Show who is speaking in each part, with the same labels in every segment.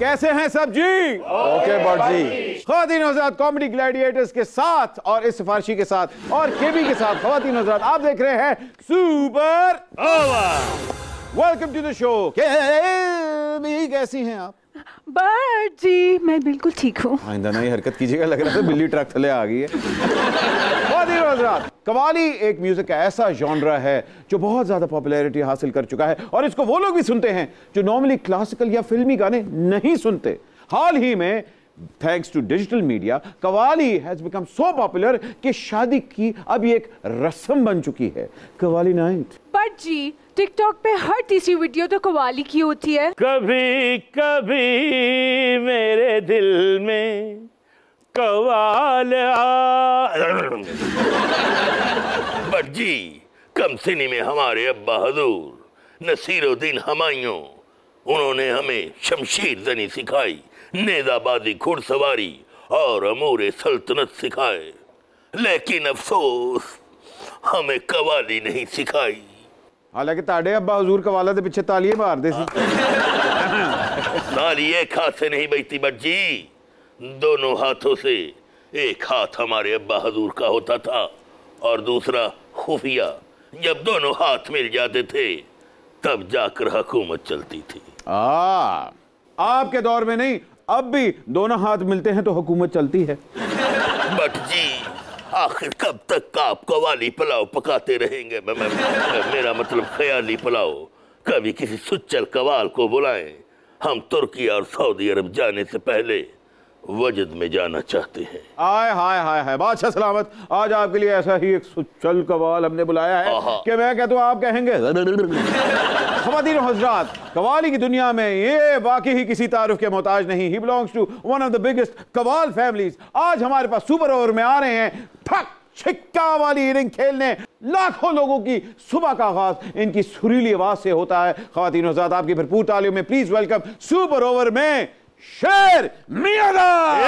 Speaker 1: कैसे हैं सब जी? ओके बट जी। ख़वातीन हज़रात, कॉमेडी ग्लैडिएटर्स के साथ और इस सिफारिशी के साथ और केबी के साथ, ख़वातीन हज़रात आप देख रहे हैं super over. Welcome to the show. केबी कैसी हैं आप?
Speaker 2: बट जी मैं बिल्कुल ठीक हूँ।
Speaker 1: आइंदा नई हरकत कीजिएगा, लग रहा है बिल्ली ट्रक थले आ गई है। ख़वातीन हज़रात, कव्वाली एक म्यूजिक का ऐसा जॉनरा है जो बहुत ज्यादा पॉपुलैरिटी हासिल कर चुका है और इसको वो लोग भी सुनते हैं जो नॉर्मली क्लासिकल या फिल्मी गाने नहीं सुनते। हाल ही में thanks to digital media qawwali has become so popular कि शादी की अब ये एक रस्म बन चुकी है, कव्वाली नाइट।
Speaker 2: बट जी टिकटॉक पे हर तीसरी वीडियो तो कव्वाली की होती है।
Speaker 3: कभी कभी मेरे दिल में कव्वाल बट जी कम सिनी में हमारे अब्बा हजूर नसीरुद्दीन हमायूं, उन्होंने हमें शमशीर जनी सिखाई, नेजाबाजी घुड़सवारी और अमूर सल्तनत सिखाए, लेकिन अफसोस हमें कव्वाली नहीं सिखाई।
Speaker 1: हालांकि ताड़े अब्बा हजूर कवाला दे पीछे तालियां मारदे सी।
Speaker 3: ताली एक हाथ से नहीं बजती बट जी, दोनों हाथों से। एक हाथ हमारे अब्बा हजूर का होता था और दूसरा खुफिया। जब दोनों हाथ मिल जाते थे तब जाकर हुकूमत चलती थी।
Speaker 1: आपके दौर में नहीं, अब भी दोनों हाथ मिलते हैं तो हुकूमत चलती है।
Speaker 3: बट जी आखिर कब तक आप कव्वाली पुलाव पकाते रहेंगे? मेरा मतलब ख्याली पुलाव। कभी किसी सुच्चल कव्वाल को बुलाएं। हम तुर्की और सऊदी अरब जाने से पहले वजद में जाना चाहते हैं।
Speaker 1: आय हाय हाय हाय, बादशाह सलामत। आज आपके लिए ऐसा ही एक सुच्चल कव्वाल हमने बुलाया है कि मैं कहता हूँ आप कहेंगे। ख़वातीन हज़रात, कव्वाली की दुनिया में ये वाकई ही किसी तारुफ के मोहताज नहीं। He belongs to one of the biggest कव्वाल फैमिलीज। आज हमारे पास सुपर ओवर में आ रहे हैं ठक छिक्का वाली इनिंग खेलने। लाखों लोगों की सुबह का आगाज इनकी सुरीली आवाज से होता है। ख़वातीन हज़रात, आपकी भरपूर तालियों में प्लीज वेलकम सुपर ओवर में शेर मियांदाद।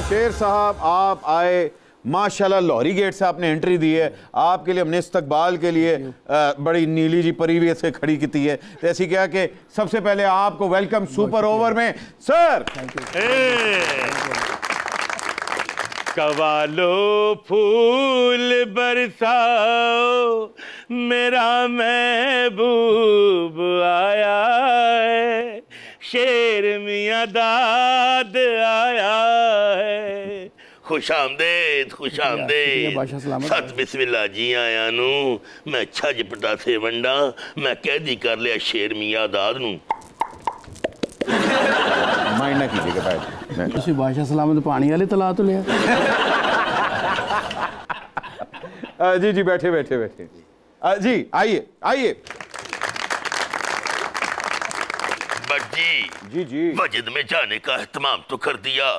Speaker 1: शेर साहब आप आए, माशाल्लाह लॉरी गेट से आपने एंट्री दी है। आपके लिए हमने इस्तकबाल के लिए बड़ी नीली जी परिवी से खड़ी की है। तो ऐसी क्या कि सबसे पहले आपको वेलकम सुपर ओवर में सर।
Speaker 3: कव्वालो फूल बरसाओ, मेरा महबूब आया है, शेर मियांदाद आया है। खुश आमदेद, खुश आमदेद। सत बिस्मिल्लाह जी आया नू, मैं छज पटासे वंडा, मैं कैदी कर लिया शेर मियांदाद नू।
Speaker 1: माइंड ना कीजिएगा भाई,
Speaker 4: ਤੁਸੀਂ ਬਾਦਸ਼ਾਹ सलामत पानी वाले तला तो लिया।
Speaker 1: जी जी बैठे बैठे बैठे जी आइए आइए।
Speaker 3: बट
Speaker 1: जी जी
Speaker 3: वजद में जाने का एहतमाम तो कर दिया,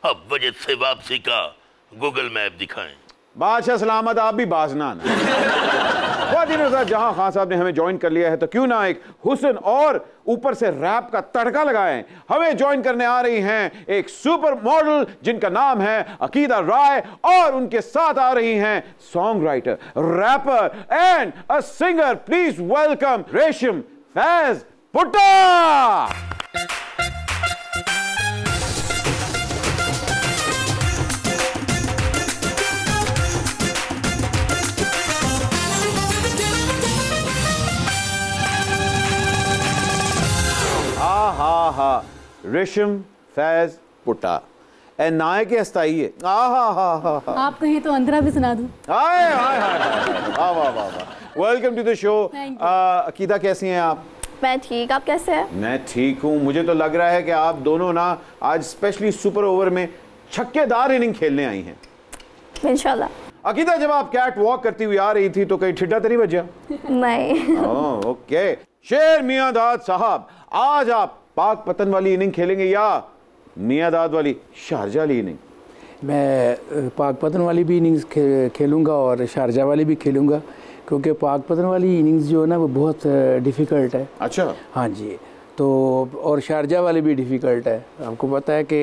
Speaker 3: अब वजद से वापसी का गूगल मैप दिखाएं।
Speaker 1: बादशाह सलामत, आप भी बाजना ना। जहां खान साहब ने हमें ज्वाइन कर लिया है तो क्यों ना एक हुस्न और ऊपर से रैप का तड़का लगाएं। हमें ज्वाइन करने आ रही हैं एक सुपर मॉडल जिनका नाम है अकीदा राय और उनके साथ आ रही हैं song writer, wrapper and a singer. Please welcome रेशम फैज पुट्टा। हा रेशम फैज पुट्टा ए नाय के अस्ताई है।
Speaker 5: आप कहें तो अंतरा भी सुना दूं।
Speaker 1: हाय हाय हाय वाह वाह वाह वाह। Welcome to the show. Aqeeda कैसी हैं आप?
Speaker 5: मैं ठीक, आप कैसे हैं?
Speaker 1: मैं ठीक हूँ। मुझे तो लग रहा है कि आप दोनों ना आज स्पेशली सुपर ओवर में छक्केदार इनिंग खेलने आई हैं।
Speaker 5: इंशाल्लाह।
Speaker 1: अकीदा, जब आप कैट वॉक करती हुई आ रही थी तो कहीं ठिड्डा तो नहीं बजा?
Speaker 5: नहीं।
Speaker 1: ओके। शेर मियांदाद साहब, आज आप पाक पतन वाली इनिंग खेलेंगे या मियांदाद वाली शारजा वाली इनिंग?
Speaker 4: मैं पाक पतन वाली भी इनिंग्स खेलूँगा और शारजा वाली भी खेलूँगा, क्योंकि पाक पतन वाली इनिंग्स जो है ना वो बहुत डिफ़िकल्ट है।
Speaker 1: अच्छा।
Speaker 4: हाँ जी, तो और शारजा वाली भी डिफ़िकल्ट है। आपको पता है कि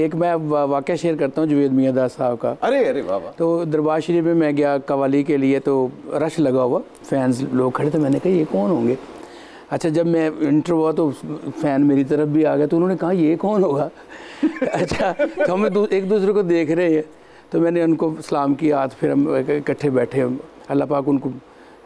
Speaker 4: एक मैं वाक़या शेयर करता हूँ जुवेद मियां दास साहब का।
Speaker 1: अरे अरे वाह वाह।
Speaker 4: तो दरबार शरीफ में मैं गया कवाली के लिए, तो रश लगा हुआ, फैंस लोग खड़े थे। मैंने कहा ये कौन होंगे। अच्छा, जब मैं इंटर हुआ तो फ़ैन मेरी तरफ भी आ गया, तो उन्होंने कहा ये कौन होगा। अच्छा, तो हम एक दूसरे को देख रहे हैं, तो मैंने उनको सलाम किया, हाथ फिर हम इकट्ठे बैठे। अल्लाह पाक उनको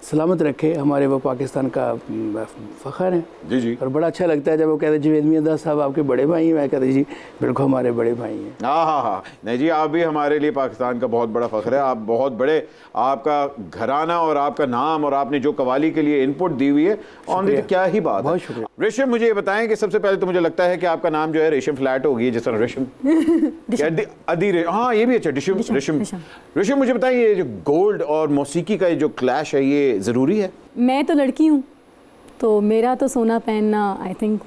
Speaker 4: सलामत रखे, हमारे वो पाकिस्तान का फ़ख्र है।
Speaker 1: जी जी।
Speaker 4: और बड़ा अच्छा लगता है जब वो कहते हैं जुवेद मियां दास साहब आपके बड़े भाई हैं। मैं कहते जी बिल्कुल हमारे बड़े भाई हैं।
Speaker 1: हाँ हाँ हाँ, नहीं जी, आप भी हमारे लिए पाकिस्तान का बहुत बड़ा फ़ख्र है। आप बहुत बड़े, आपका घराना और आपका नाम और आपने जो कवाली के लिए इनपुट दी हुई है, ऑन क्या ही बात।
Speaker 4: बहुत शुक्रिया।
Speaker 1: रेशम, मुझे ये बताएं कि सबसे पहले तो मुझे लगता है कि आपका नाम जो है रेशम फ्लैट होगी, जिस तरह रेशम हाँ ये भी अच्छा, रेशम। रेशम, मुझे बताएं ये जो गोल्ड और मौसीकी का जो क्लैश है ये ज़रूरी है?
Speaker 5: मैं तो लड़की हूँ, तो मेरा तो सोना पहनना आई थिंक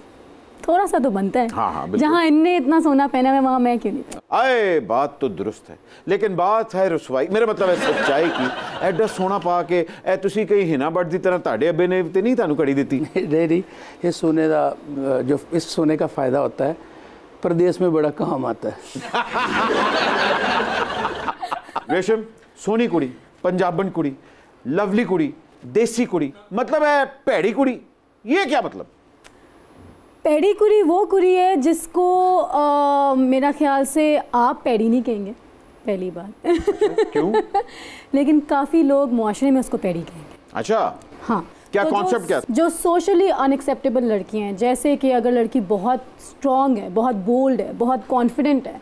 Speaker 5: थोड़ा सा तो बनता है।
Speaker 1: हाँ हाँ,
Speaker 5: जहाँ इनने इतना सोना पहना है वहाँ मैं क्यों नहीं।
Speaker 1: आए बात तो दुरुस्त है, लेकिन बात है रसवाई, मेरा मतलब है सच्चाई की। एडा सोना पा के ए तुसी कहीं हिना बट दी तरह ताड़े अब्बे ने ते नहीं तानू कड़ी दी?
Speaker 4: नहीं, इस सोने का जो इस सोने का फ़ायदा होता है प्रदेश में बड़ा काम आता है।
Speaker 1: रेशम, सोनी कुड़ी, पंजाबन कुड़ी, लवली कुड़ी, देसी कुड़ी, मतलब है पैड़ी कुड़ी, ये क्या मतलब?
Speaker 5: पैड़ी कुड़ी वो कुड़ी है जिसको मेरा ख्याल से आप पैड़ी नहीं कहेंगे, पहली बात।
Speaker 1: क्यों?
Speaker 5: लेकिन काफ़ी लोग मुआशरे में उसको पैड़ी कहेंगे।
Speaker 1: अच्छा,
Speaker 5: हाँ।
Speaker 1: क्या
Speaker 5: तो
Speaker 1: कॉन्सेप्ट क्या?
Speaker 5: जो सोशली अनएक्सेप्टेबल लड़कियां हैं, जैसे कि अगर लड़की बहुत स्ट्रॉन्ग है, बहुत बोल्ड है, बहुत कॉन्फिडेंट है,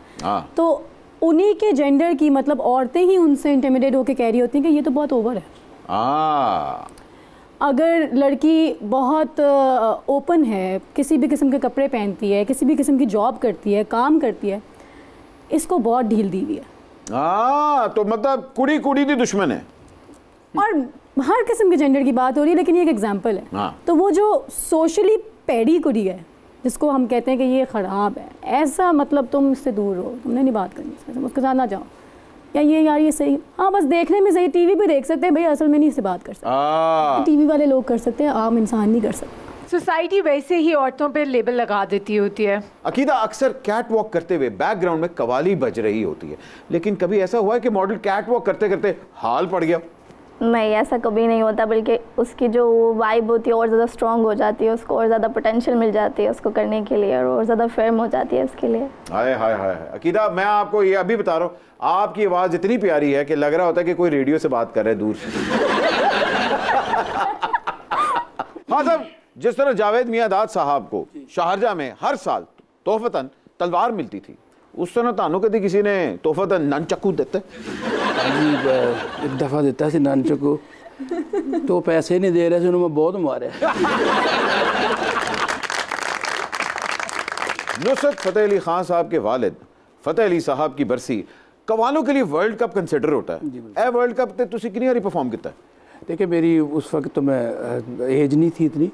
Speaker 5: तो उन्हीं के जेंडर की, मतलब औरतें ही उनसे इंटिमिडेट होकर कह रही होती हैं कि ये तो बहुत ओवर है। अगर लड़की बहुत ओपन है, किसी भी किस्म के कपड़े पहनती है, किसी भी किस्म की जॉब करती है, काम करती है, इसको बहुत ढील दी हुई है।
Speaker 1: तो मतलब कुड़ी कुड़ी की दुश्मन है।
Speaker 5: और हर किस्म के जेंडर की बात हो रही है, लेकिन ये एक एग्जांपल है। तो वो जो सोशली पैड़ी कुड़ी है, जिसको हम कहते हैं कि ये ख़राब है, ऐसा मतलब तुम इससे दूर रहो, तुमने नहीं बात करनी, उसके साथ ना जाओ, या ये यार ये सही, हाँ बस देखने में सही, टीवी पे देख सकते हैं भाई, असल में नहीं इससे बात कर सकते। टीवी वाले लोग कर सकते हैं, आम इंसान नहीं कर सकते।
Speaker 2: सोसाइटी वैसे ही औरतों पे लेबल लगा देती होती है।
Speaker 1: अकीदा, अक्सर कैट वॉक करते हुए बैकग्राउंड में कवाली बज रही होती है, लेकिन कभी ऐसा हुआ है कि मॉडल कैट वॉक करते करते हाल पड़ गया?
Speaker 5: नहीं, ऐसा कभी नहीं होता, बल्कि उसकी जो वाइब होती है और ज़्यादा स्ट्रॉन्ग हो जाती है, उसको और ज़्यादा पोटेंशियल मिल जाती है उसको करने के लिए, और ज़्यादा फर्म हो जाती है उसके लिए।
Speaker 1: हाय हाय हाय अकीदा, मैं आपको ये अभी बता रहा हूँ, आपकी आवाज़ इतनी प्यारी है कि लग रहा होता है कि कोई रेडियो से बात कर रहे हैं दूर से। हाँ साहब, जिस तरह जावेद मियादाद साहब को शारजा में हर साल तोहफतन तलवार मिलती थी, उस तरह तानू कभी किसी ने तोहफतन ननचक्कू देते?
Speaker 4: एक दफ़ा देता सी ननचक्कू, तो पैसे नहीं दे रहे थे, उन्होंने बहुत मारे।
Speaker 1: नुसरत फ़तेह अली खान साहब के वालिद फ़तेह अली साहब की बरसी कवालों के लिए वर्ल्ड कप कंसिडर होता है। ए वर्ल्ड कप ते तुसी कितनी बारी परफॉर्म किया?
Speaker 4: देखिए, मेरी उस वक्त तो मैं एज नहीं थी इतनी,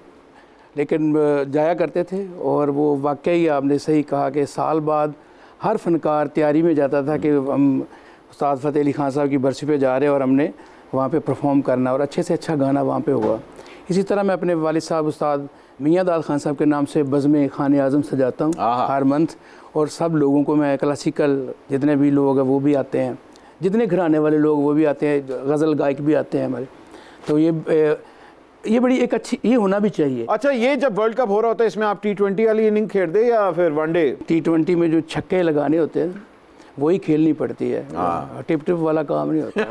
Speaker 4: लेकिन जाया करते थे। और वो वाकई आपने सही कहा कि साल बाद हर फनकार तैयारी में जाता था कि हम उस्ताद फ़तेह अली खान साहब की बरसी पे जा रहे हैं और हमने वहाँ पे परफॉर्म करना, और अच्छे से अच्छा गाना वहाँ पे हुआ। इसी तरह मैं अपने वालिद साहब उस्ताद मियादाद खान साहब के नाम से बज़्म खान आज़म सजाता हूँ हर मंथ, और सब लोगों को मैं क्लासिकल जितने भी लोग हैं वो भी आते हैं, जितने घराने वाले लोग वो भी आते हैं, गज़ल गायक भी आते हैं हमारे। तो ये बड़ी एक अच्छी, ये होना भी चाहिए।
Speaker 1: अच्छा, ये जब वर्ल्ड कप हो रहा होता है, इसमें आप T20 वाली इनिंग खेल दे या फिर वनडे?
Speaker 4: T20 में जो छक्के लगाने होते हैं वही खेलनी पड़ती है, टिप टिप वाला काम नहीं होता।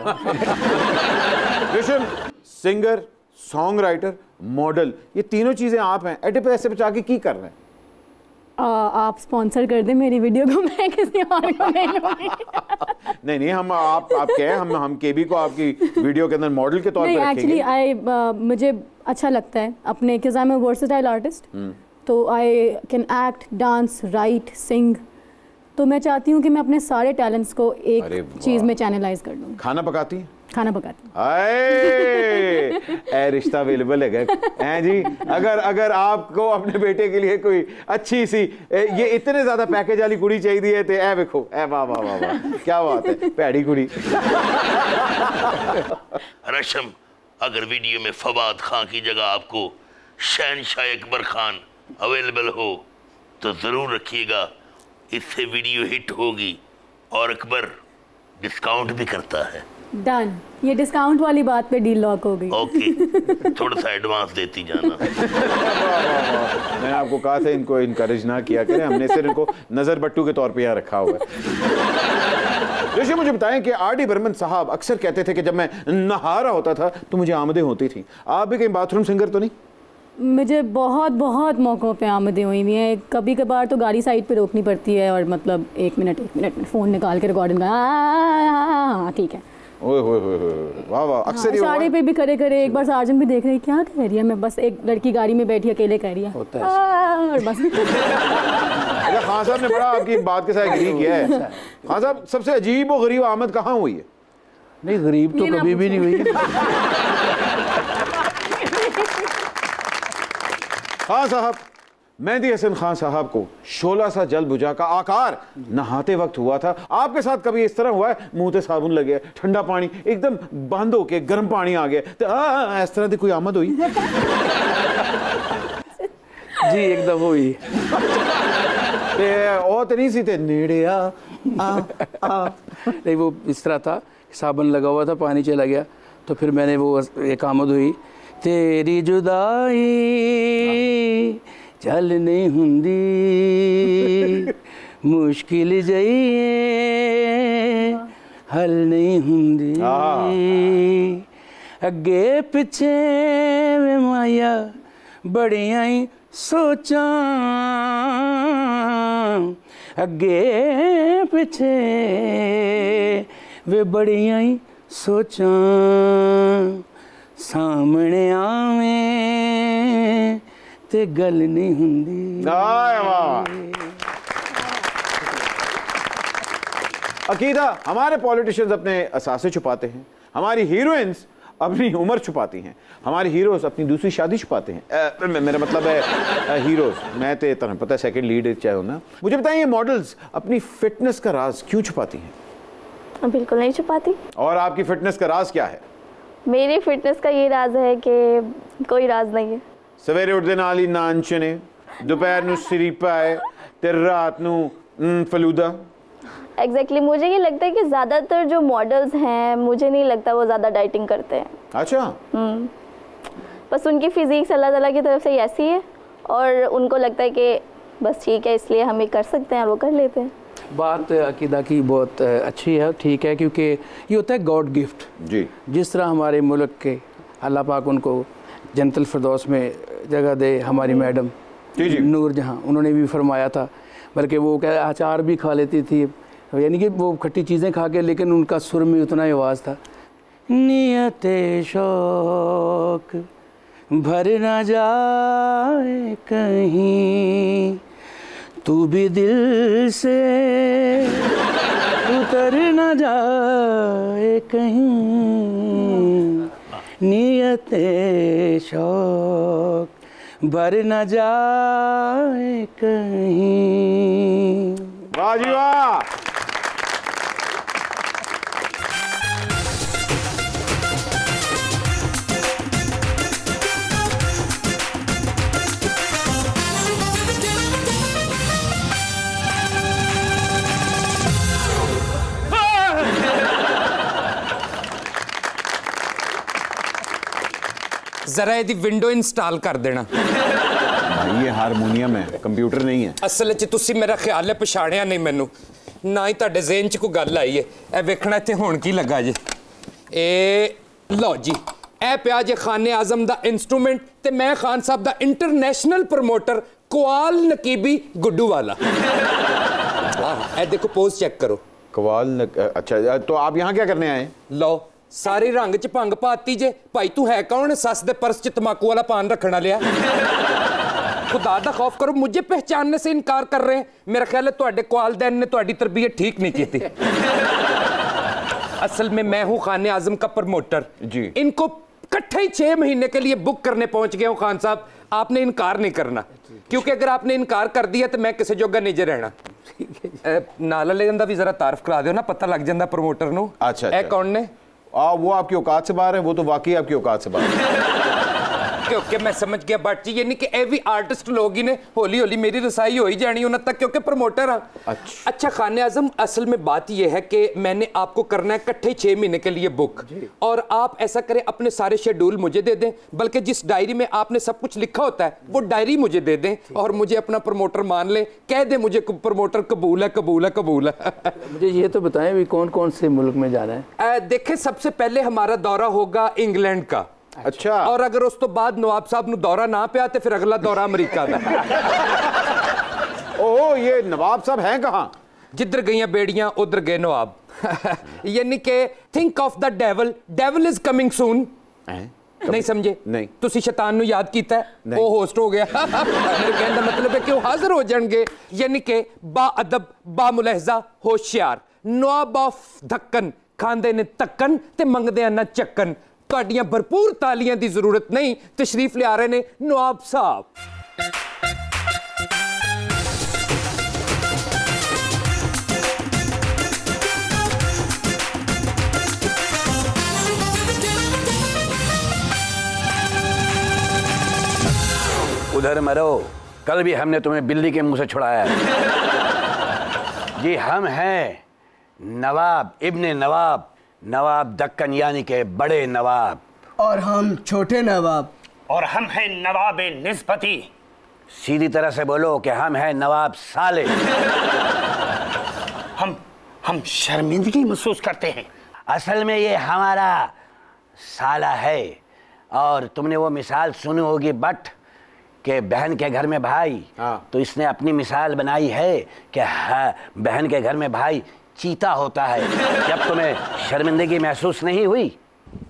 Speaker 1: Krishna, singer, song writer, model, ये तीनों चीजें आप हैं, एटे पैसे बचा के की कर रहे हैं?
Speaker 5: आप स्पॉन्सर कर दें मेरी वीडियो को, मैं किसी और को नहीं लूंगी।
Speaker 1: नहीं, हम आप कहें, हम केबी को आपकी वीडियो के अंदर मॉडल के तौर पर रखेंगे।
Speaker 5: एक्चुअली मुझे अच्छा लगता है अपने, क्योंकि I am a versatile artist, तो I can act, dance, write, sing, तो मैं चाहती हूँ कि मैं अपने सारे टैलेंट्स को एक चीज़ में चैनलाइज कर लूँ।
Speaker 1: खाना पकाती हैं?
Speaker 5: खाना पकाती हूँ।
Speaker 1: ए रिश्ता अवेलेबल है जी। अगर आपको अपने बेटे के लिए कोई अच्छी सी ये इतने ज्यादा पैकेज वाली कुड़ी चाहिए तो ए देखो, ए वाह वाह वाह वाह, क्या बात है, पैड़ी कुड़ी।
Speaker 3: रशम, अगर वीडियो में फवाद खान की जगह आपको शहनशाह अकबर खान अवेलेबल हो तो ज़रूर रखिएगा, इससे वीडियो हिट होगी और अकबर डिस्काउंट भी करता है।
Speaker 5: डन, ये डिस्काउंट वाली बात पे डील लॉक हो गई।
Speaker 3: ओके, थोड़ा सा एडवांस देती जाना।
Speaker 1: मैंने आपको कहा था इनको इनकरेज ना किया करें, हमने सिर्फ इनको नजर बट्टू के तौर पे यहाँ रखा हुआ है। जोशी मुझे बताएं कि आर.डी. बर्मन साहब अक्सर कहते थे कि जब मैं नहा रहा होता था तो मुझे आमदें होती थी। आप भी कहीं बाथरूम सिंगर तो नहीं?
Speaker 5: मुझे बहुत बहुत मौक़ों पे आमदें हुई हुई हैं। कभी कभार तो गाड़ी साइड पे रोकनी पड़ती है और मतलब एक मिनट में फ़ोन निकाल के रिकॉर्डिंग का हाँ ठीक है।
Speaker 1: ओए वाह वाह। अक्सर
Speaker 5: इशारे पे भी करे करे। एक बार सार्जन भी देख रहे क्या कह रही है, मैं बस एक लड़की गाड़ी में बैठी अकेले कह रही है और बस।
Speaker 1: खान साहब ने बड़ा आपकी बात के साथ एग्री किया है। खान साहब, सबसे अजीब और गरीब आमद कहाँ हुई है?
Speaker 4: नहीं, गरीब तो कभी भी नहीं हुई है।
Speaker 1: खान साहब, मेहदी हसन खान साहब को शोला सा जल बुझा का आकार नहाते वक्त हुआ था। आपके साथ कभी इस तरह हुआ है मुंह पे साबुन लगे, ठंडा पानी एकदम बंद होके गर्म पानी आ गया तो इस तरह की कोई आमद हुई?
Speaker 4: जी एकदम हुई।
Speaker 1: और तो नहीं सीते नेड़े आ
Speaker 4: नहीं, वो इस तरह था, साबुन लगा हुआ था, पानी चला गया तो फिर मैंने वो एक आमद हुई, तेरी जुदाई चल नहीं हुंदी मुश्किल जाइए हल नहीं हुंदी अगे पिछे वे माया बड़िया ही सोचा अगे पिछे वे बड़िया ही सोचा सामने आवे ते गल नहीं हुंदी।
Speaker 1: अकीदा, हमारे पॉलिटिशियंस अपने असासे छुपाते हैं, हमारी हीरोइंस अपनी उम्र छुपाती हैं, हमारे हीरोज अपनी दूसरी शादी छुपाते हैं। मेरा मतलब है हीरोज, मैं तो तरह पता है सेकंड लीड चाहे हो ना। मुझे बताइए मॉडल्स अपनी फिटनेस का राज क्यों छुपाती हैं?
Speaker 6: बिल्कुल नहीं छुपाती।
Speaker 1: और आपकी फिटनेस का राज क्या है?
Speaker 6: मेरी फिटनेस का ये राज है कि कोई राज नहीं है।
Speaker 1: सवेरे उठते नाल ही नान चने, दोपहर नू सिरीपा है ते रात नू फलूदा।
Speaker 6: एग्जैक्टली मुझे ये लगता है कि ज़्यादातर जो मॉडल्स हैं मुझे नहीं लगता वो ज़्यादा डाइटिंग करते हैं।
Speaker 1: अच्छा।
Speaker 6: बस उनकी फिजिक्स अल्लाह ताला की तरफ से ही ऐसी है और उनको लगता है कि बस ठीक है इसलिए हम ये कर सकते हैं और वो कर लेते हैं।
Speaker 4: बात अकीदा की बहुत अच्छी है, ठीक है, क्योंकि ये होता है गॉड गिफ्ट।
Speaker 1: जी,
Speaker 4: जिस तरह हमारे मुल्क के अल्लाह पाक उनको जन्नतुल फिरदौस में जगह दे, हमारी मैडम नूर जहाँ, उन्होंने भी फरमाया था, बल्कि वो क्या अचार भी खा लेती थी, यानी कि वो खट्टी चीज़ें खा के, लेकिन उनका सुर में उतना ही आवाज़ था, नियते शौक भर ना जाए कहीं, तू भी दिल से उतर ना जाए कहीं, नियते शौक भर ना जाए कहीं।
Speaker 1: वाह जी वाह।
Speaker 7: जरा यदि विंडो इंस्टॉल कर देना।
Speaker 1: ये हारमोनियम है, कंप्यूटर नहीं है।
Speaker 7: असल च तुसी मेरा ख्याल है पछाड़िया नहीं मैनू, ना ही तुहाडे ज़हन च कोई गल आई है। ए वेखना इत्थे हुण की लगा जे, ए लो जी, ए पिया जे खाने आजम दा इंस्ट्रूमेंट ते मैं खान साहब दा इंटरनेशनल प्रमोटर कवाल नकीबी गुड्डू वाला। ए देखो पोज चेक करो।
Speaker 1: कवाल अच्छा, तो आप यहाँ क्या करने आए?
Speaker 7: लो सारी रंग च भंग पाती जे, भाई तू है कौन सस दे पर्स च तमाकू वाला पान रखना लिया? खुदा दा खौफ करो, मुझे पहचानने से इनकार कर रहे हैं। मेरा ख्याल है तुहाडे वालिदैन ने तुहाडी तरबियत ठीक नहीं की थी। असल में मैं हूं खाने आजम का प्रमोटर
Speaker 1: जी।
Speaker 7: इनको इकट्ठे ही 6 महीने के लिए बुक करने पहुंच गया हूं। खान साहब आपने इनकार नहीं करना, क्योंकि अगर आपने इनकार कर दिया तो मैं किसी जोगा नहीं जे रहना। नाला लेन दा भी जरा तारफ करा दो ना, पता लग जाता प्रमोटर नूं।
Speaker 1: अच्छा,
Speaker 7: ए कौन ने?
Speaker 1: वो आपकी औकात से बाहर है, वो तो वाकई आपकी औकात से बाहर है।
Speaker 7: ओके ओके मैं समझ गया बट जी, यानी कि ਇਹ ਵੀ आर्टिस्ट लोग ही ने हौली हौली मेरी रसाई हो ही जानी उन तक क्योंकि प्रमोटर हाँ। अच्छा खाने आजम, असल में बात यह है कि मैंने आपको करना है इकट्ठे 6 महीने के लिए बुक, और आप ऐसा करें अपने सारे शेड्यूल मुझे दे दें, बल्कि जिस डायरी में आपने सब कुछ लिखा होता है वो डायरी मुझे दे दें और मुझे अपना प्रमोटर मान लें, कह दें मुझे प्रमोटर कबूल है कबूल है कबूल है।
Speaker 4: मुझे ये तो बताएं भी कौन कौन से मुल्क में जाना है?
Speaker 7: देखें सबसे पहले हमारा दौरा होगा इंग्लैंड का।
Speaker 1: अच्छा,
Speaker 7: और अगर उस तो बाद नवाब साहब नु दौरा ना पे आते फिर अगला दौरा अमेरिका का।
Speaker 1: ओह, ये नवाब साहब हैं कहाँ?
Speaker 7: जिधर गईयां बेड़ियां उधर गए नवाब। यानी कि think of the devil, devil is coming soon. नहीं समझे?
Speaker 1: नहीं।
Speaker 7: तुसी शैतान नु याद कीता है, वो होस्ट हो गया। मेरे कहने का मतलब है कि वो हाजिर हो जाएंगे। यानी कि बा अदब बा मुलहजा होशियार नवाब ऑफ धक्कन, खांदे ने तक्कन ते मंगदे ना चक्कन। ਤੁਹਾਡੀਆਂ भरपूर तालियां की जरूरत नहीं, तशरीफ ले आ रहे ने नवाब साहब।
Speaker 8: उधर मरो, कल भी हमने तुम्हें बिल्ली के मुंह से छुड़ाया है। जी हम हैं नवाब इब्ने नवाब, नवाब दक्कन यानी के बड़े नवाब।
Speaker 9: और हम छोटे नवाब।
Speaker 10: और हम हैं नवाब निस्बती।
Speaker 8: सीधी तरह से बोलो कि हम हैं नवाब साले।
Speaker 10: हम शर्मिंदगी महसूस करते हैं।
Speaker 8: असल में ये हमारा साला है। और तुमने वो मिसाल सुनी होगी बट कि बहन के घर में भाई, तो इसने अपनी मिसाल बनाई है कि बहन के घर में भाई चीता होता है। जब तुम्हें शर्मिंदगी महसूस नहीं हुई?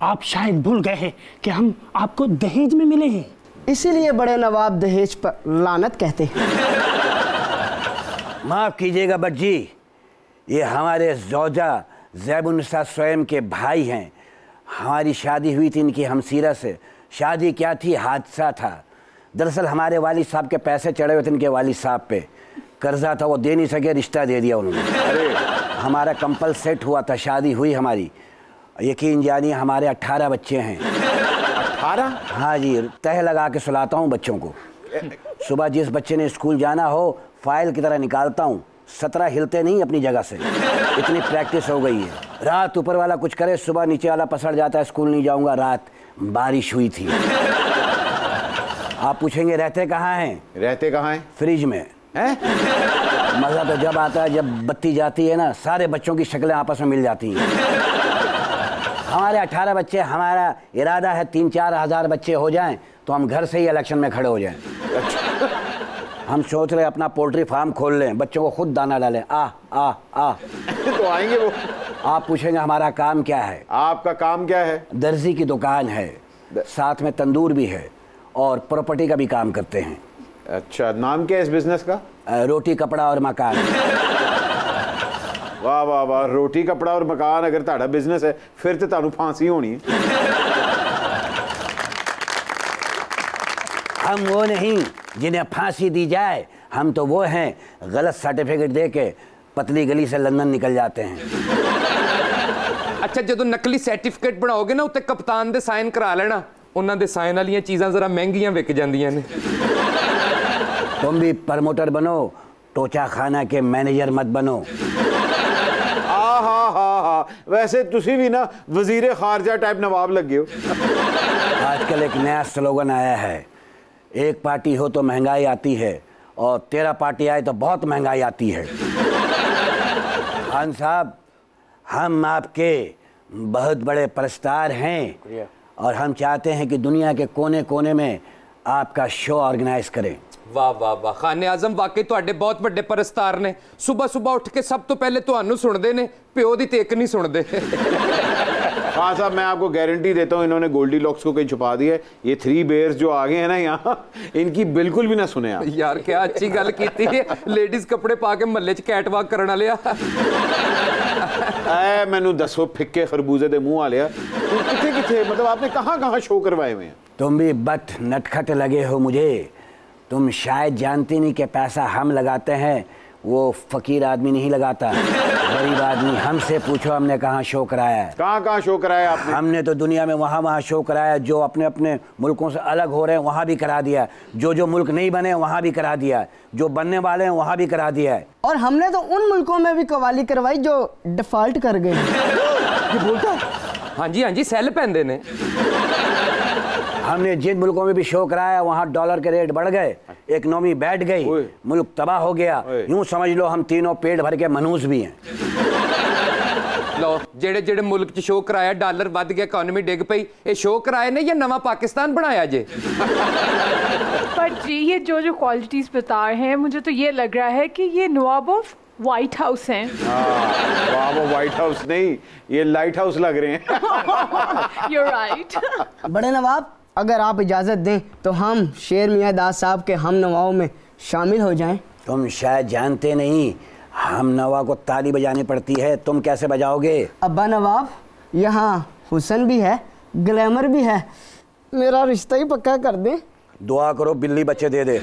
Speaker 10: आप शायद भूल गए हैं कि हम आपको दहेज में मिले हैं,
Speaker 9: इसीलिए बड़े नवाब दहेज पर लानत कहते हैं।
Speaker 8: माफ कीजिएगा बट जी, ये हमारे ज़ौजा ज़ैबुन्निसा स्वयं के भाई हैं। हमारी शादी हुई थी इनकी हमसीरा से। शादी क्या थी, हादसा था। दरअसल हमारे वालिद साहब के पैसे चढ़े हुए थे इनके वालिद साहब पे, कर्जा था वो दे नहीं सके, रिश्ता दे दिया उन्होंने। हमारा कंपल सेट हुआ था, शादी हुई हमारी। यकीन जानिए हमारे 18 बच्चे हैं।
Speaker 1: 18?
Speaker 8: हाँ जी, तह लगा के सुलाता हूँ बच्चों को। सुबह जिस बच्चे ने स्कूल जाना हो फाइल की तरह निकालता हूँ, 17 हिलते नहीं अपनी जगह से, इतनी प्रैक्टिस हो गई है। रात ऊपर वाला कुछ करे, सुबह नीचे वाला पसड़ जाता है, स्कूल नहीं जाऊँगा। रात बारिश हुई थी। आप पूछेंगे रहते कहाँ हैं?
Speaker 1: रहते कहाँ हैं?
Speaker 8: फ्रिज में। मज़ा तो जब आता है जब बत्ती जाती है ना, सारे बच्चों की शक्लें आपस में मिल जाती हैं। हमारे 18 बच्चे, हमारा इरादा है 3-4 हज़ार बच्चे हो जाएं तो हम घर से ही इलेक्शन में खड़े हो जाएं। हम सोच रहे अपना पोल्ट्री फार्म खोल लें, बच्चों को खुद दाना डालें। आ आ आ
Speaker 1: तो आएंगे वो।
Speaker 8: आप पूछेंगे हमारा काम क्या है?
Speaker 1: आपका काम क्या है?
Speaker 8: दर्जी की दुकान है, साथ में तंदूर भी है और प्रॉपर्टी का भी काम करते हैं।
Speaker 1: अच्छा, नाम क्या है इस बिजनेस का?
Speaker 8: रोटी कपड़ा और मकान।
Speaker 1: वाह वाह वाह, रोटी कपड़ा और मकान अगर ताड़ा बिजनेस है फिर तो तानू फांसी होनी है।
Speaker 8: हम वो नहीं जिन्हें फांसी दी जाए, हम तो वो हैं गलत सर्टिफिकेट दे के पतली गली से लंदन निकल जाते हैं।
Speaker 7: अच्छा, जो नकली सर्टिफिकेट बनाओगे ना उत्ते कप्तान दे साइन करा लेना, उन्हां दे साइन वाली चीज़ां जरा महंगियां विक जांदियां ने।
Speaker 8: तुम भी प्रमोटर बनो, टोचा खाना के मैनेजर मत बनो।
Speaker 1: हाँ, वैसे तुसी भी ना वजीर खारजा टाइप नवाब लग गए हो।
Speaker 8: आजकल एक नया स्लोगन आया है, एक पार्टी हो तो महंगाई आती है और 13 पार्टी आए तो बहुत महंगाई आती है। खान साहब, हम आपके बहुत बड़े परस्तार हैं और हम चाहते हैं कि दुनिया के कोने कोने में आपका शो ऑर्गेनाइज करें।
Speaker 7: वाह वाह वाह, खाने आजम वाकई तुहाडे बहुत बड़े परस्तार ने। सुबह सुबह उठ के सब तो पहले तुहानू सुनते ने, प्यो दी तेक नहीं सुनते।
Speaker 1: हाँ साहब, मैं आपको गारंटी देता हूँ इन्होंने गोल्डी लॉक्स को कहीं छुपा दिया है। ये 3 बेयर्स जो आ गए हैं ना यहाँ, इनकी बिल्कुल भी ना सुने आप।
Speaker 7: यार क्या अच्छी गल कीती है, लेडीज कपड़े पा के महल्ले च कैट वॉक करन वाले।
Speaker 1: मैनू दसो फिक्के खरबूजे दे मुंह वाले, किथे किथे मतलब आपने कहाँ कहाँ शो करवाए हुए हैं?
Speaker 8: तुम भी बट नटखट लगे हो मुझे। तुम शायद जानती नहीं कि पैसा हम लगाते हैं वो फकीर आदमी नहीं लगाता, गरीब आदमी। हमसे पूछो हमने कहाँ शो कराया है।
Speaker 1: कहाँ शो कराया आपने?
Speaker 8: हमने तो दुनिया में वहाँ शो कराया, जो अपने अपने मुल्कों से अलग हो रहे हैं वहाँ भी करा दिया, जो मुल्क नहीं बने वहाँ भी करा दिया, जो बनने वाले हैं वहाँ भी करा दिया है।
Speaker 9: और हमने तो उन मुल्कों में भी कवाली करवाई जो डिफॉल्ट कर गए।
Speaker 8: ये बोलता है?
Speaker 7: हाँ जी सेल पहनते ने।
Speaker 8: हमने जिन मुल्कों में भी शो कराया वहाँ डॉलर के रेट बढ़ गए, इकोनॉमी बैठ गई, मुल्क तबाह हो गया। यूं समझ लो हम तीनों पेट भर के मनूस भी हैं।
Speaker 7: लो जेड़े जेड़े मुल्क च शो कराया डॉलर वध गया, इकोनॉमी डिग पई, ये शो कराए ने या नवा पाकिस्तान बनाया जे?
Speaker 2: पर जी ये जो क्वालिटीज बता रहे हैं, मुझे तो ये लग रहा है कि ये नवाब ऑफ व्हाइट हाउस हैं।
Speaker 1: नवाब ऑफ व्हाइट हाउस नहीं, ये लाइट हाउस लग रहे हैं।
Speaker 2: You're right.
Speaker 9: बड़े नवाब, अगर आप इजाज़त दें तो हम शेर मियां दाद साहब के हम नवाओं में शामिल हो जाएं।
Speaker 8: तुम शायद जानते नहीं, हम नवा को ताली बजानी पड़ती है, तुम कैसे बजाओगे?
Speaker 9: अब्बा नवाब, यहाँ हुसन भी है, ग्लैमर भी है, मेरा रिश्ता ही पक्का कर दें।
Speaker 8: दुआ करो बिल्ली बच्चे दे दे।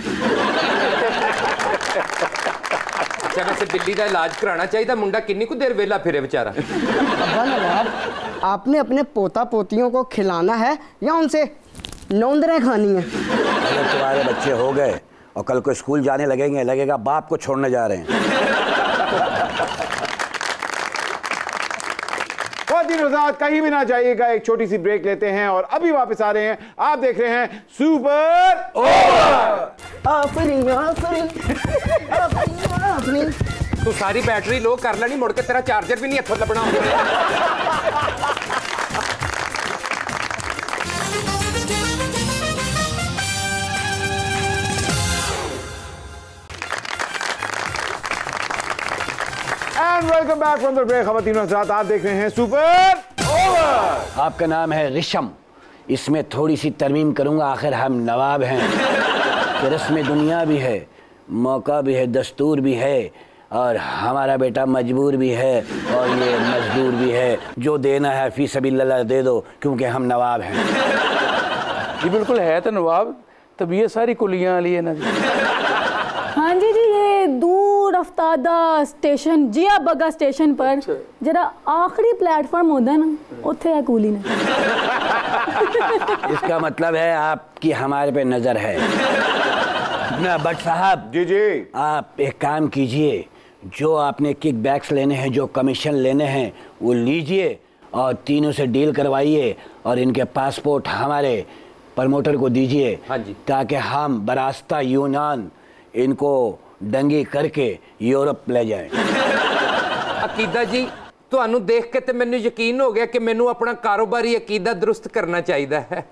Speaker 7: अच्छा वैसे बिल्ली का इलाज कराना चाहिए, मुंडा किन्नी को देर वेला फिरे बेचारा।
Speaker 9: अब्बा नवाब, आपने अपने पोता पोतियों को खिलाना है या उनसे नौंदरें खानी है?
Speaker 8: अगर तुम्हारे बच्चे हो गए और कल को स्कूल जाने लगेंगे, लगेगा बाप को छोड़ने जा रहे हैं।
Speaker 1: कहीं भी ना जाइएगा, एक छोटी सी ब्रेक लेते हैं और अभी वापस आ रहे हैं। आप देख रहे हैं सुपर ओवर।
Speaker 7: तू सारी बैटरी लो कर लेनी, मुड़ के तेरा चार्जर भी नहीं हथों लबना।
Speaker 1: Welcome back from the break. खवातीन और हज़रात, आप देख रहे हैं सुपर ओवर।
Speaker 8: आपका नाम है रिशम, इसमें थोड़ी सी तरमीम करूंगा, आखिर हम नवाब हैं कि रस्म दुनिया भी है, मौका भी है, दस्तूर भी है, और हमारा बेटा मजबूर भी है और ये मजदूर भी है। जो देना है फी सबिलिल्लाह दे दो, क्योंकि हम नवाब हैं।
Speaker 4: जी बिल्कुल है तो नवाब, तब ये सारी कुलियाँ लिए ना जी।
Speaker 5: हाँ जी ये दूर अफ्तादा स्टेशन जिया बगा स्टेशन पर जरा आखिरी प्लेटफॉर्म होता है ना, उत्थे है कूली ने।
Speaker 8: इसका मतलब है आपकी हमारे पे नजर है ना। बट साहब
Speaker 1: जी
Speaker 8: आप एक काम कीजिए, जो आपने किक बैक्स लेने हैं, जो कमीशन लेने हैं, वो लीजिए और तीनों से डील करवाइए और इनके पासपोर्ट हमारे प्रमोटर को दीजिए।
Speaker 7: हाँ जी।
Speaker 8: ताकि हम बरास्ता यूनान इनको डंगी करके यूरोप ले जाएं।
Speaker 7: अकीदा जी ਤੁਹਾਨੂੰ देख के तो मैंने यकीन हो गया कि मैंने अपना कारोबारी अकीदा दुरुस्त करना चाहिए है।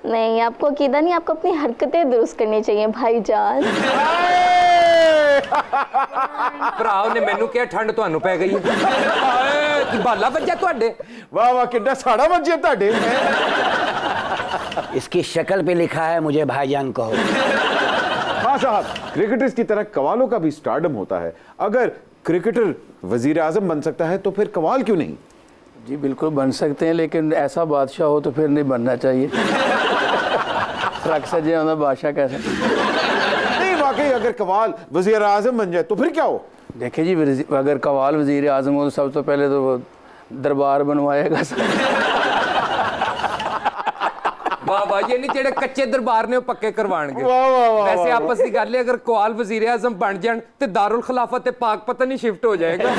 Speaker 6: नहीं, आपको अकीदा नहीं, आपको अपनी हरकतें दुरुस्त करनी चाहिए भाईजान।
Speaker 7: भराव ने मैनू क्या ठंड ਤੁਹਾਨੂੰ पै गई है? बाला बज्जा ਤੁਹਾਡੇ।
Speaker 1: वाह वाह, कितना साड़ा बज्जा ਤੁਹਾਡੇ।
Speaker 8: इसकी शक्ल पे लिखा है मुझे भाईजान कहो।
Speaker 1: हाँ साहब, क्रिकेटर्स की तरह कवालों का भी स्टारडम होता है। अगर क्रिकेटर वजीर आजम बन सकता है तो फिर कवाल क्यों नहीं?
Speaker 4: जी बिल्कुल बन सकते हैं, लेकिन ऐसा बादशाह हो तो फिर नहीं बनना चाहिए। रख सजे बादशाह कैसे
Speaker 1: नहीं, वाकई अगर कवाल वजीर आजम बन जाए तो फिर क्या हो?
Speaker 4: देखिए जी, अगर कवाल वजीर आजम हो तो सबसे पहले तो वो दरबार बनवाएगा।
Speaker 7: वाह वाह, ये नहीं जेड़े कच्चे दरबार ने पक्के करवाएंगे। वैसे आपस की गल है, अगर कवाल वजीर आजम बन जान तो दारुल खिलाफत पाक पता नहीं शिफ्ट हो जाएगा।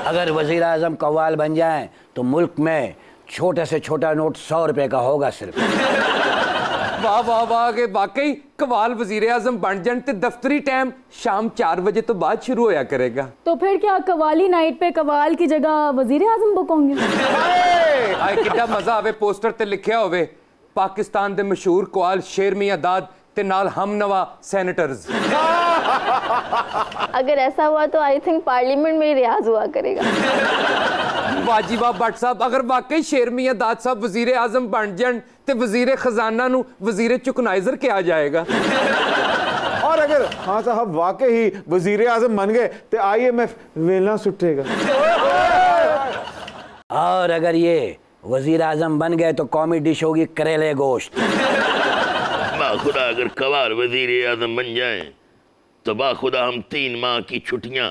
Speaker 8: अगर वजीर आजम कव्वाल बन जाए तो मुल्क में छोटे से छोटा नोट 100 रुपए का होगा सिर्फ।
Speaker 7: वाह वाह वाह, के वाकई कवाल वजीर आजम बन जान तो दफ्तरी टाइम शाम 4 बजे तो बाद शुरू होया करेगा।
Speaker 5: तो फिर क्या कवाली नाइट पे कवाल की जगह वजीर आजम बुक होंगे?
Speaker 7: आए कितना मजा आवे, पोस्टर ते लिखिया होवे पाकिस्तान दे मशहूर कवाल शेर मियां दाद ते नाल हम नवा सेनेटर्स।
Speaker 6: अगर ऐसा हुआ तो आई थिंक पार्लियामेंट में रियाज हुआ करेगा।
Speaker 7: वाजिबा भट्ट साहब, अगर वाकई शेर मियां दाद साहब वजीर आजम बन जान ते वजीर खजाना नू वजीर चुकनाइजर किया जाएगा।
Speaker 1: और अगर हाँ साहब वाकई ही वजीर आजम बन गए तो IMF वेला सुटेगा।
Speaker 8: और अगर ये वजीर आजम बन गए तो कौमी डिश होगी करेले गोश्त।
Speaker 3: खुदा, अगर कवाल वजीर आजम बन जाए तो बाखुदा हम 3 माह की छुट्टियां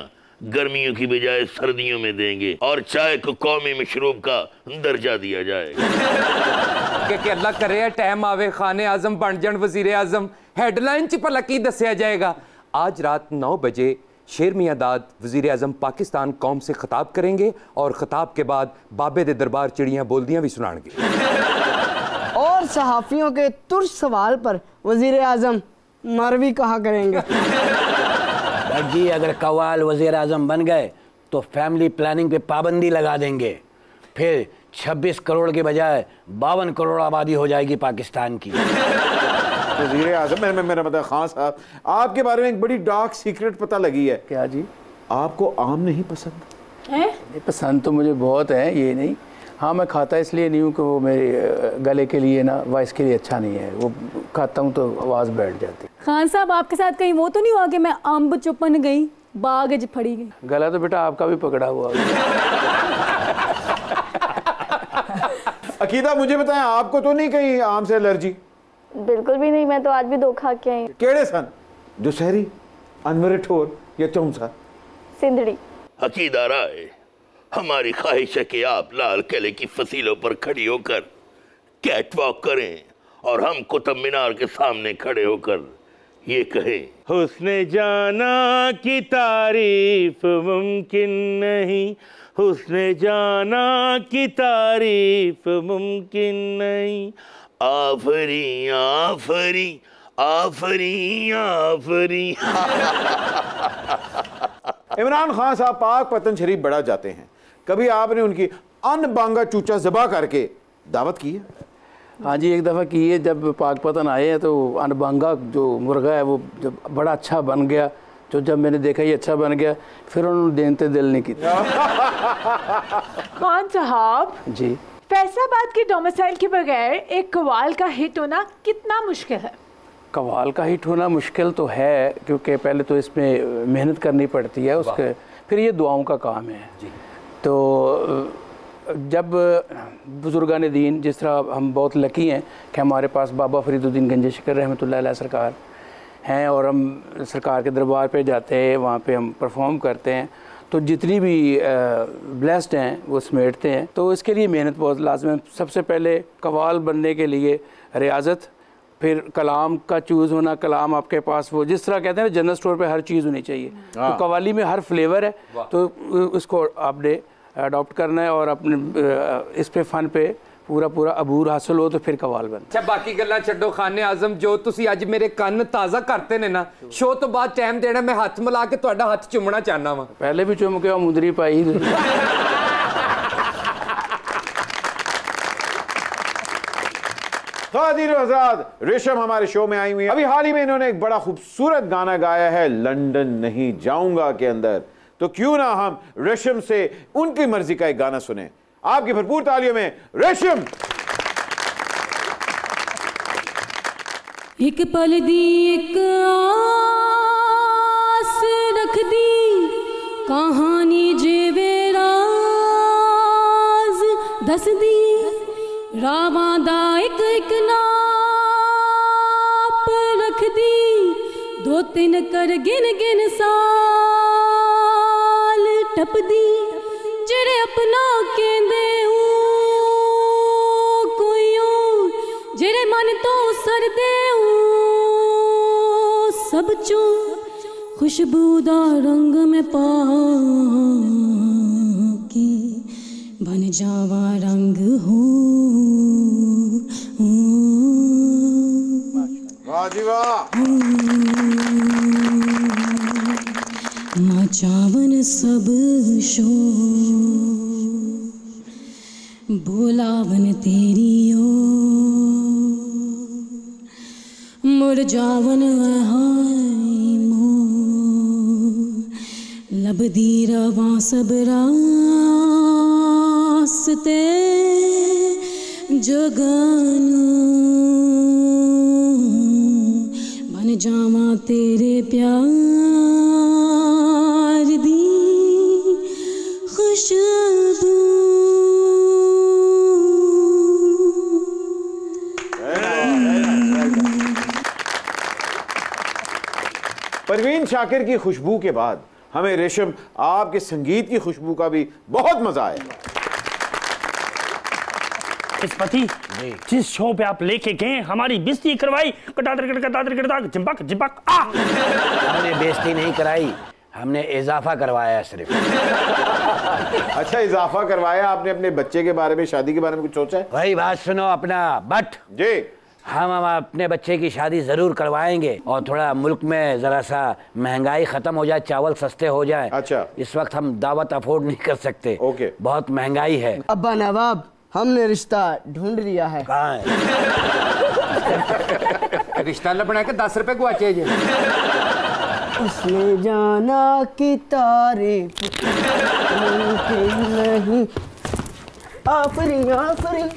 Speaker 3: गर्मियों की बजाय सर्दियों में देंगे और चाय को कौमी मशरूब का दर्जा दिया जाएगा।
Speaker 7: कि अल्लाह करे टाइम आवे खाने आजम बन जान वजीर आजम, हेडलाइन च भला की दसिया जाएगा। आज रात 9 बजे शेर मियां दाद वजीर आजम पाकिस्तान कौम से खिताब करेंगे और खिताब के बाद बाबे दे दरबार चिड़ियां बोलदियां भी सुनाएंगे।
Speaker 9: और सहाफियों के तुर्श सवाल पर वजीर आजम मरवी कहा करेंगे।
Speaker 8: जी अगर कव्वाल वजीर आजम बन गए तो फैमिली प्लानिंग पे पाबंदी लगा देंगे, फिर 26 करोड़ के बजाय 52 करोड़ आबादी हो जाएगी पाकिस्तान की।
Speaker 1: वजीर आजम मेरा मतलब खान साहब, आपके बारे में एक बड़ी डार्क सीक्रेट पता लगी है।
Speaker 4: क्या जी?
Speaker 1: आपको आम नहीं पसंद
Speaker 5: है?
Speaker 4: पसंद तो मुझे बहुत है, ये नहीं। हाँ मैं खाता इसलिए नहीं हूँ कि वो मेरे गले के लिए ना वॉइस के लिए अच्छा नहीं है, वो खाता हूँ तो आवाज़ बैठ जाती।
Speaker 5: खान साहब आपके साथ कहीं वो तो नहीं हुआ कि मैं अम्ब चुपन गई बाग ज फड़ी गई?
Speaker 4: गला तो बेटा आपका भी पकड़ा हुआ।
Speaker 1: अकीदा मुझे बताएं, आपको तो नहीं कहीं आम से एलर्जी?
Speaker 6: बिल्कुल भी नहीं, मैं तो आज भी 2 खा के आई।
Speaker 1: केड़े सन? दुशहरी, अनवर ठोर या चौंसा?
Speaker 6: सिंधड़ी।
Speaker 3: अकीदा राय, हमारी ख्वाहिश है कि आप लाल किले की फसीलों पर खड़ी होकर कैट वॉक करें और हम कुतुब मीनार के सामने खड़े होकर ये कहें, हुस्ने जाना की तारीफ मुमकिन नहीं, हुस्ने जाना की तारीफ मुमकिन नहीं, आफरी आफरी आफरी आफरी।
Speaker 1: इमरान खान साहब पाक पतन शरीफ बड़ा जाते हैं, कभी आपने उनकी अनबांगा चूचा ज़बा करके दावत की है?
Speaker 4: हाँ जी, एक दफ़ा की है। जब पाक पतन आए हैं तो अनबांगा जो मुर्गा है वो जब बड़ा अच्छा बन गया, तो जब मैंने देखा ये अच्छा बन गया, फिर उन्होंने देनते दिल नहीं की।
Speaker 2: खान साहब
Speaker 4: जी,
Speaker 2: फैसलाबाद के डोमिसाइल के बगैर एक कव्वाल का हिट होना कितना मुश्किल है?
Speaker 4: कव्वाल का हिट होना मुश्किल तो है, क्योंकि पहले तो इसमें मेहनत करनी पड़ती है उसके, फिर ये दुआओं का काम है जी। तो जब बुजुर्गान दीन, जिस तरह हम बहुत लकी हैं कि हमारे पास बाबा फरीदुद्दीन गंज शिकर रहमतुल्लाह अलैह सरकार हैं और हम सरकार के दरबार पे जाते हैं, वहाँ पे हम परफॉर्म करते हैं, तो जितनी भी ब्लेस्ड हैं वो समेटते हैं। तो इसके लिए मेहनत बहुत लाजम है। सबसे पहले कव्वाल बनने के लिए रियाजत, फिर कलाम का चूज़ होना, कलाम आपके पास वो जिस तरह कहते हैं जनरल स्टोर पे हर चीज़ होनी चाहिए, तो कव्वाली में हर फ्लेवर है, तो उसको आपने अडॉप्ट करना है और अपने इस पे फ़न पे पूरा अबूर हासिल हो तो फिर कव्वाल बन।
Speaker 7: अच्छा बाकी गल्ला छड्डो खाने आजम, जो तुसी अज मेरे कान ताज़ा करते ने ना, शो तो बाद टाइम देना, मैं हाथ मिला के तुहाडा हाथ चुमना चाहना वा।
Speaker 4: पहले भी चुम के मुंदरी पाई।
Speaker 1: ख़वातीन व हज़रात, रेशम हमारे शो में आई हुई है। अभी हाल ही में इन्होंने एक बड़ा खूबसूरत गाना गाया है लंदन नहीं जाऊंगा के अंदर, तो क्यों ना हम रेशम से उनकी मर्जी का एक गाना सुने। आपकी भरपूर तालियों में रेशम।
Speaker 11: एक पल दी एक आस रख दी, कहानी जेवे राज दस दी, रावां दा एक एक नाप रख दी, 2-3 कर गिन गिन साल टप दी, जेड़े अपना कहंदे कोई जेड़े मन तो सरदे सब चो खुशबूदा रंग में पाकी, बन जावा रंग हो।
Speaker 1: वाह जी वाह।
Speaker 11: मचावन सब शो, बोलावन तेरी ओ, मुरझावन हाय मो, लबदी रवां सब रास्ते जगन, बन जावा तेरे प्यार दी खुशबू।
Speaker 1: परवीन शाकिर की खुशबू के बाद हमें रेशम आपके संगीत की खुशबू का भी बहुत मजा आया।
Speaker 10: इस पति जिस शो पे आप लेके गए हमारी बेइज्जती करवाई, चिंपक चिंपक
Speaker 8: हमने बेइज्जती नहीं कराई, हमने इजाफा करवाया सिर्फ।
Speaker 1: अच्छा, इजाफा करवाया आपने। अपने बच्चे के बारे में, शादी के बारे में कुछ सोचा है?
Speaker 8: वही बात सुनो अपना बट
Speaker 1: जी,
Speaker 8: हम अपने बच्चे की शादी जरूर करवाएंगे और थोड़ा मुल्क में जरा सा महंगाई खत्म हो जाए, चावल सस्ते हो जाए।
Speaker 1: अच्छा,
Speaker 8: इस वक्त हम दावत अफोर्ड नहीं कर सकते।
Speaker 1: ओके,
Speaker 8: बहुत महंगाई है।
Speaker 9: अब्बा नवाब, हमने रिश्ता ढूंढ लिया है।
Speaker 8: कहाँ है?
Speaker 7: रिश्ता लबना के 10 रुपए गुआचे जे।
Speaker 9: उसने जाना कि तारीफ नहीं। आफरीन आफरीन।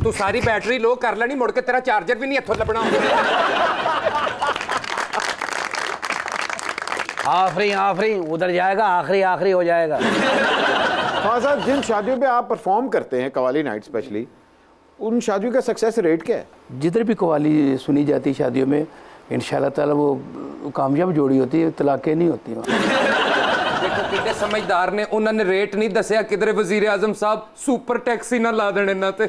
Speaker 7: तू सारी बैटरी लो कर लेनी, मुड़ के तेरा चार्जर भी नहीं हथों लबना।
Speaker 8: आफरी आफरी उधर जाएगा, आखिरी आखिरी हो जाएगा।
Speaker 1: हाँ साहब, जिन शादियों पे आप परफॉर्म करते हैं, कवाली नाइट स्पेशली, उन शादियों का सक्सेस रेट क्या है?
Speaker 4: जिधर भी कवाली सुनी जाती शादियों में इंशाल्लाह ताला वो कामयाब जोड़ी होती है, तलाक़ें नहीं होती।
Speaker 7: देखो कितने समझदार ने, उन्होंने रेट नहीं दसिया किधरे वजीर आजम साहब सुपर टैक्सी ना ला देने ना ते।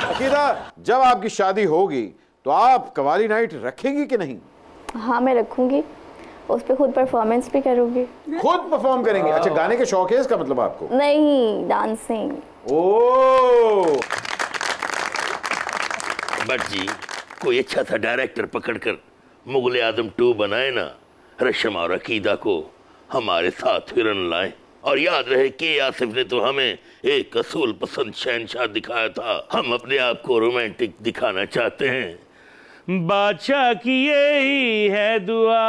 Speaker 1: अकीदा, जब आपकी शादी होगी तो आप कवाली नाइट रखेंगी कि नहीं?
Speaker 6: हाँ मैं रखूँगी, उस पर खुद परफॉर्मेंस भी करूँगी।
Speaker 1: खुद परफॉर्म करेंगे? अच्छा, गाने के शौक है इसका मतलब आपको?
Speaker 6: नहीं, डांसिंग।
Speaker 1: ओह,
Speaker 3: बट जी कोई अच्छा सा डायरेक्टर पकड़कर मुगल आजम 2 बनाए ना, रेशम और अकीदा को हमारे साथ फिरन लाए। और याद रहे कि आसिफ ने तो हमें एक असूल पसंद शहनशाह दिखाया था, हम अपने आप को रोमांटिक दिखाना चाहते हैं। बादशाह की यही है दुआ,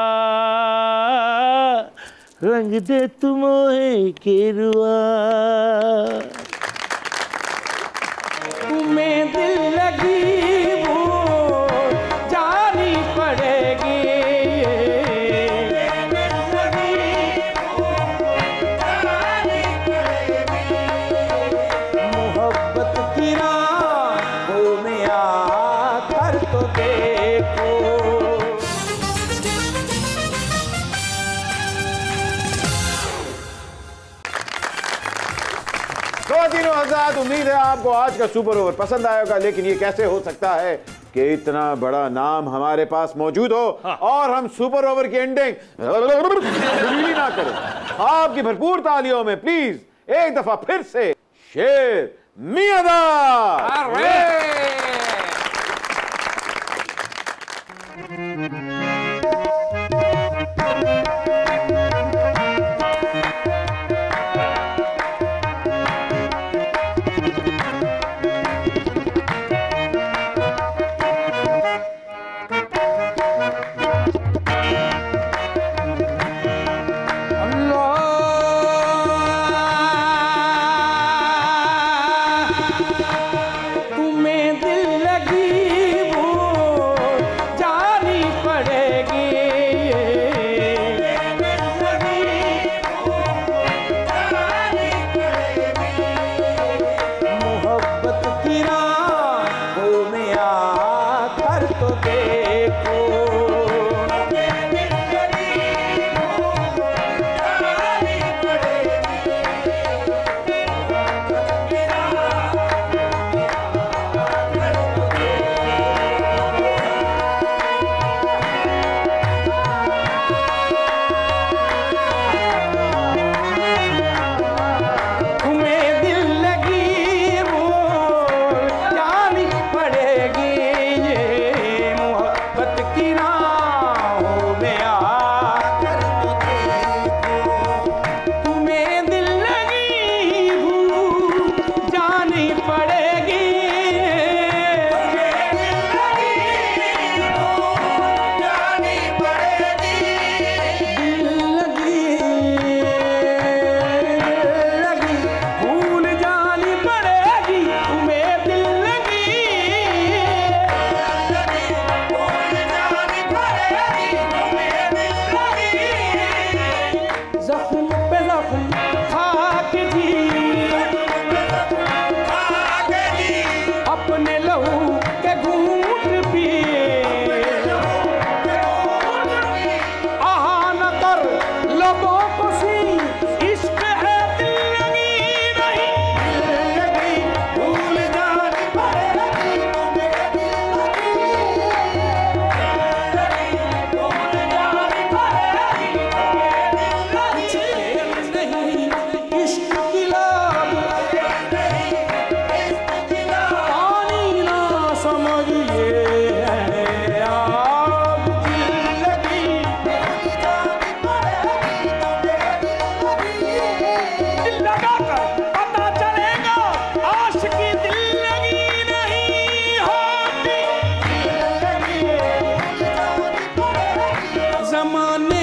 Speaker 3: रंग दे तुम के रुआ।
Speaker 12: तुम्हें दिल लगी वो जानी पड़ेगी, मोहब्बत की राहों में आकर तो देखो।
Speaker 1: ख़वातीनो हज़रात, उम्मीद है आपको आज का सुपर ओवर पसंद आया होगा। लेकिन ये कैसे हो सकता है कि इतना बड़ा नाम हमारे पास मौजूद हो और हम सुपर ओवर की एंडिंग ना करें। आपकी भरपूर तालियों में प्लीज एक दफा फिर से शेर मियाँदाद।
Speaker 12: तुम्हें दिल जमाने